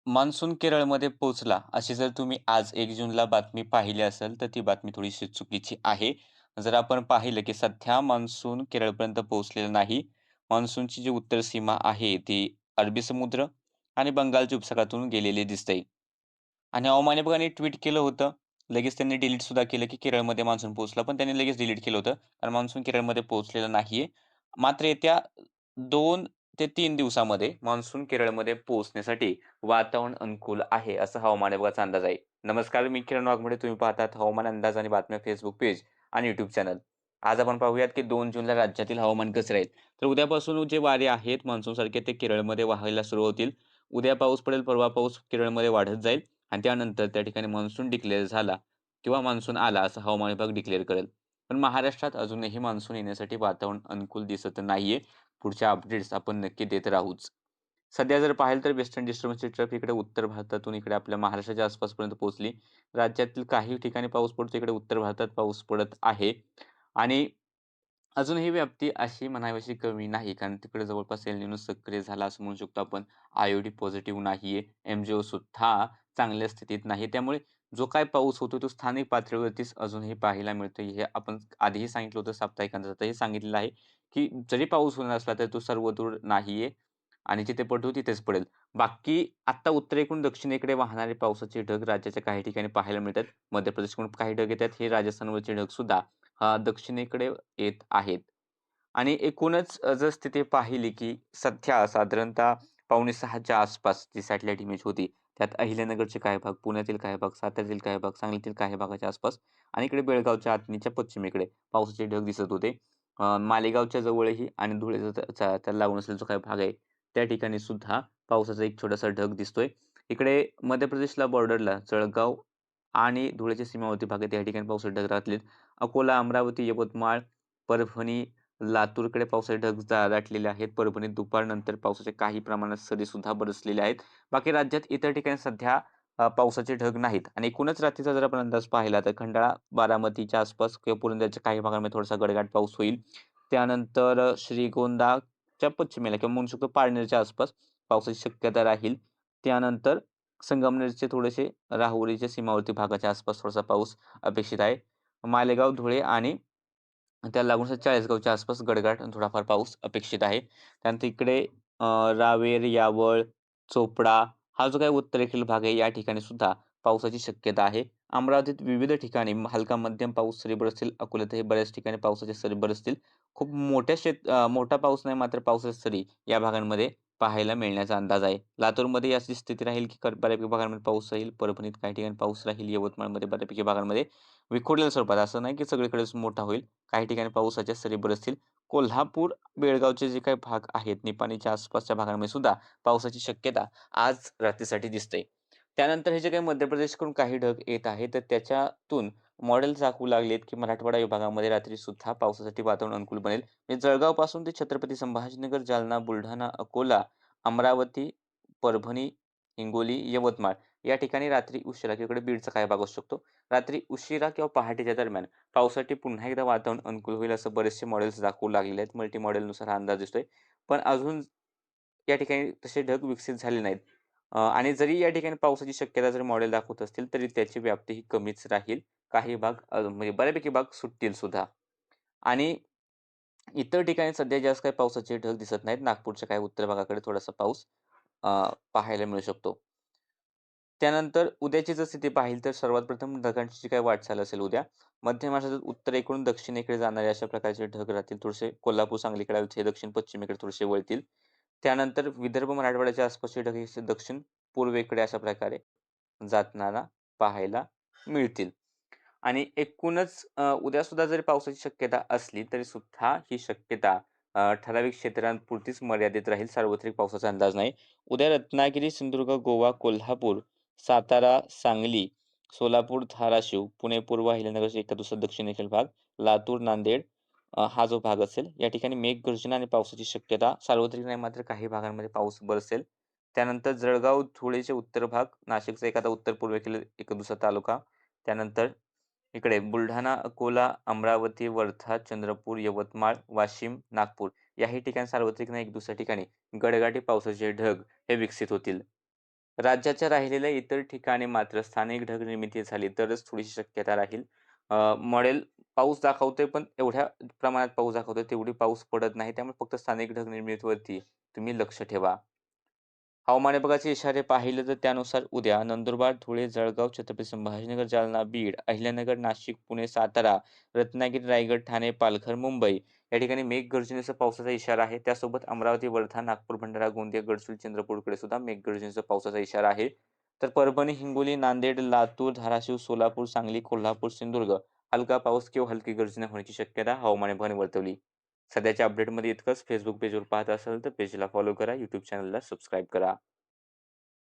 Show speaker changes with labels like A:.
A: Monsoon केरळमध्ये पोहोचला, अशी जर तुम्ही आज 1 जूनला बातमी पाहिली असेल, तर ती बातमी थोडीशी चुकीची आहे. जर आपण पाहिलं, की सध्या मान्सून केरळपर्यंत पोहोचलेला नाही. मान्सूनची जी उत्तर सीमा आहे, ती अरबी समुद्र आणि बंगालच्या उपसागरातून गेलेली दिसते. आणि हवामान विभागाने ट्विट केलं होतं. लगेच त्यांनी डिलीट सुद्धा केलं, की केरळमध्ये मान्सून पोहोचला. पण त्यांनी लगेच डिलीट केलं होतं. कारण मान्सून केरळमध्ये पोहोचलेला नाहीये. मात्र येत्या 2 ते 3 दिवसामध्ये मान्सून केरळमध्ये पोहोचण्यासाठी वातावरण अनुकूल आहे, असं हवामान विभागाचा अंदाज आहे. नमस्कार, मी किरण वाघमोडे. तुम्ही पाहतात हवामान अंदाज आणि बातम्या Facebook पेज आणि YouTube चॅनल. आज आपण पाहूयात, की 2 जूनला राज्यातील हवामान कसं राहील. तर उद्यापासून जे वारे आहेत मान्सूनसारखे ते केरळमध्ये वाहायला सुरू होतील. उद्या पाऊस पडेल, परवा पाऊस केरळमध्ये वाढत जाईल. आणि त्यानंतर त्या ठिकाणी मान्सून डिक्लेअर झाला किंवा मान्सून आला असं हवामान विभाग डिक्लेअर करेल. पण महाराष्ट्रात अजूनही मान्सून येण्यासाठी वातावरण अनुकूल दिसत नाहीये. पुढच्या अपडेट्स आपण नक्की देत राहूच. सध्या जर पाहिलं तर वेस्टर्न डिस्टर्बन्सची ट्रफ इकडे उत्तर भारतातून इकडे आपल्या महाराष्ट्राच्या आसपासपर्यंत पोहोचली. राज्यातील काही ठिकाणी पाऊस पडतो, इकडे उत्तर भारतात पाऊस पडत आहे आणि अजूनही व्याप्ती अशी म्हणावीशी कमी नाही, कारण तिकडे जवळपास एल निनो सक्रिय झाला असं म्हणू शकतो आपण. आय-ओ-डी पॉझिटिव्ह नाहीये. एम-जी-ओ सुद्धा चांगल्या स्थितीत नाही. त्यामुळे जो काही पाऊस होतो तो स्थानिक पातळीवरतीच अजूनही पाहायला मिळतोय. हे आपण आधीही सांगितलं होतं साप्ताहिक अंदाजातही सांगितलेलं आहे, की जरी पाऊस होणार असला तरी तो सर्वदूर नाहीये आणि जिथे पडतो तिथेच पडेल. बाकी आत्ता उत्तरेकडून दक्षिणेकडे वाहणारे पावसाचे ढग राज्याच्या काही ठिकाणी पाहायला मिळतात. मध्य प्रदेशकडून काही ढग येतात. हे राजस्थानवरचे ढग सुद्धा दक्षिणेकडे येत आहेत. आणि एकूणच जर स्थिती पाहिली, की सध्या साधारणतः 5:45च्या आसपास जी सॅटेलाईट इमेज होती, त्यात अहिल्यानगरचे काही भाग, पुण्यातील काही भाग, साताऱ्यातील काही भाग, सांगलीतील काही भागाच्या आसपास आणि इकडे बेळगावच्या आतनीच्या पश्चिमेकडे पावसाचे ढग दिसत होते. मालेगावच्या जवळही आणि धुळेचा त्याला लागून असलेला जो काही भाग आहे, त्या ठिकाणी सुद्धा पावसाचा एक छोटासा ढग दिसतोय. इकडे मध्य प्रदेशला बॉर्डरला जळगाव आणि धुळ्याच्या सीमावर्ती भागात या ठिकाणी पावसाचे ढग राहतलेत. अकोला, अमरावती, यवतमाळ, परभणी, लातूरकडे पावसाचे ढग दाटलेले आहेत. परभणीत दुपारनंतर पावसाच्या काही प्रमाणात सरीसुद्धा बरसलेल्या आहेत. बाकी राज्यात इतर ठिकाणी सध्या पावसाचे ढग नाहीत आणि एकूणच रात्रीचा जर आपण अंदाज पाहिला तर खंडाळा, बारामतीच्या आसपास किंवा पुरंदरच्या काही भागांमध्ये थोडासा गडगडाट पाऊस होईल. त्यानंतर श्रीगोंदाच्या पश्चिमेला किंवा म्हणू शकतो पारनेरच्या आसपास पावसाची शक्यता राहील. त्यानंतर संगमनेरचे थोडेसे राहुरीच्या सीमावर्ती भागाच्या आसपास थोडासा पाऊस अपेक्षित आहे. मालेगाव, धुळे आणि त्याला लागून असं चाळीसगावच्या आसपास गडगडाट आणि थोडाफार पाऊस अपेक्षित आहे. त्यानंतर इकडे रावेर, यावल, चोपडा हा जो काही उत्तरेकडील भाग आहे, या ठिकाणी सुद्धा पावसाची शक्यता आहे. अमरावतीत विविध ठिकाणी हलका मध्यम पाऊस सरी बरसतील. अकोल्यातही बऱ्याच ठिकाणी पावसाच्या सरी बरसतील. खूप मोठा पाऊस नाही, मात्र पावसाच्या सरी या भागांमध्ये पाहायला मिळण्याचा अंदाज आहे. लातूरमध्ये अशी स्थिती राहील, की बऱ्यापैकी भागांमध्ये पाऊस राहील. परभणीत काही ठिकाणी पाऊस राहील. यवतमाळमध्ये बऱ्यापैकी भागांमध्ये विखुरलेल्या स्वरूपात, असं नाही की सगळीकडेच मोठा होईल. काही ठिकाणी पावसाच्या सरी बरसतील. कोल्हापूर, बेळगावचे जे काही भाग आहेत, निपाणीच्या आसपासच्या भागांमध्ये सुद्धा पावसाची शक्यता आज रात्रीसाठी दिसते. त्यानंतर हे जे काही मध्य प्रदेशकडून काही ढग येत आहेत, तर त्याच्यातून मॉडेल्स दाखवू लागलेत, की मराठवाडा विभागामध्ये रात्री सुद्धा पावसासाठी वातावरण अनुकूल बनेल. म्हणजे जळगावपासून ते छत्रपती संभाजीनगर, जालना, बुलढाणा, अकोला, अमरावती, परभणी, हिंगोली, यवतमाळ या ठिकाणी रात्री उशिरा किंवा इकडे बीडचा काही भाग असू शकतो. रात्री उशिरा किंवा पहाटेच्या दरम्यान पावसासाठी पुन्हा एकदा वातावरण अनुकूल होईल असं बरेचसे मॉडेल्स दाखवू लागलेले आहेत. मल्टी मॉडेलनुसार हा अंदाज दिसतोय. पण अजून या ठिकाणी तसे ढग विकसित झाले नाहीत. आणि जरी या ठिकाणी पावसाची शक्यता जर मॉडेल दाखवत असतील, तरी त्याची व्याप्ती ही कमीच राहील. काही भाग म्हणजे बऱ्यापैकी भाग सुटतील सुद्धा. आणि इतर ठिकाणी सध्या जास्त काही पावसाचे ढग दिसत नाहीत. नागपूरच्या काही उत्तर भागाकडे थोडासा पाऊस अ, पाहायला मिळू शकतो. त्यानंतर उद्याची जर स्थिती पाहिली तर सर्वात प्रथम ढगांची जी काही वाटचाल असेल उद्या, मध्य महाराष्ट्रात उत्तरेकडून दक्षिणेकडे जाणारे अशा प्रकारचे ढग राहतील. थोडेसे कोल्हापूर, सांगलीकडे हे दक्षिण पश्चिमेकडे थोडेसे वळतील. त्यानंतर विदर्भ, मराठवाड्याच्या आसपासचे ढग हे दक्षिण पूर्वेकडे अशा प्रकारे जाताना पाहायला मिळतील. आणि एकूणच उद्या सुद्धा जरी पावसाची शक्यता असली, तरी सुद्धा ही शक्यता ठराविक क्षेत्रांपुरतीच मर्यादित राहील. सार्वत्रिक पावसाचा अंदाज नाही. उद्या रत्नागिरी, सिंधुदुर्ग, गोवा, कोल्हापूर, सातारा, सांगली, सोलापूर, धाराशिव, पुणे पूर्व, अहिल्यानगरच्या एका दुसरा दक्षिणेकडील भाग, लातूर, नांदेड हा जो भाग असेल, या ठिकाणी मेघगर्जना आणि पावसाची शक्यता सार्वत्रिक नाही, मात्र काही भागांमध्ये पाऊस बरसेल. त्यानंतर जळगाव, धुळेचे उत्तर भाग, नाशिकचा एखादा उत्तर पूर्वेकडील एक दुसरा तालुका, त्यानंतर इकडे बुलढाणा, अकोला, अमरावती, वर्धा, चंद्रपूर, यवतमाळ, वाशिम, नागपूर याही ठिकाणी सार्वत्रिक नाही, एक दुसऱ्या ठिकाणी गडगडाटी पावसाचे ढग हे विकसित होतील. राज्याच्या राहिलेल्या इतर ठिकाणी मात्र स्थानिक ढग निर्मिती झाली तरच थोडीशी शक्यता राहील. मॉडेल पाऊस दाखवतोय पण एवढ्या प्रमाणात पाऊस दाखवतोय तेवढी पाऊस पडत नाही. त्यामुळे फक्त स्थानिक ढग निर्मितीवरती तुम्ही लक्ष ठेवा. हवामान विभागाचे इशारे पाहिले तर त्यानुसार उद्या नंदुरबार, धुळे, जळगाव, छत्रपती संभाजीनगर, जालना, बीड, अहिल्यानगर, नाशिक, पुणे, सातारा, रत्नागिरी, रायगड, ठाणे, पालघर, मुंबई या ठिकाणी मेघगर्जनेसह पावसाचा इशारा आहे. त्यासोबत अमरावती, वर्धा, नागपूर, भंडारा, गोंदिया, गडचिरोली, चंद्रपूरकडे सुद्धा मेघगर्जनेसह पावसाचा इशारा आहे. तर परभणी, हिंगोली, नांदेड, लातूर, धाराशिव, सोलापूर, सांगली, कोल्हापूर, सिंधुदुर्ग हलका पाऊस किंवा हलकी गर्जना होण्याची शक्यता हवामान विभागाने वर्तवली. सध्याच्या अपडेटमध्ये इतकंच. फेसबुक पेजवर पाहत असाल तर पेजला फॉलो करा. YouTube चॅनलला सबस्क्राईब करा.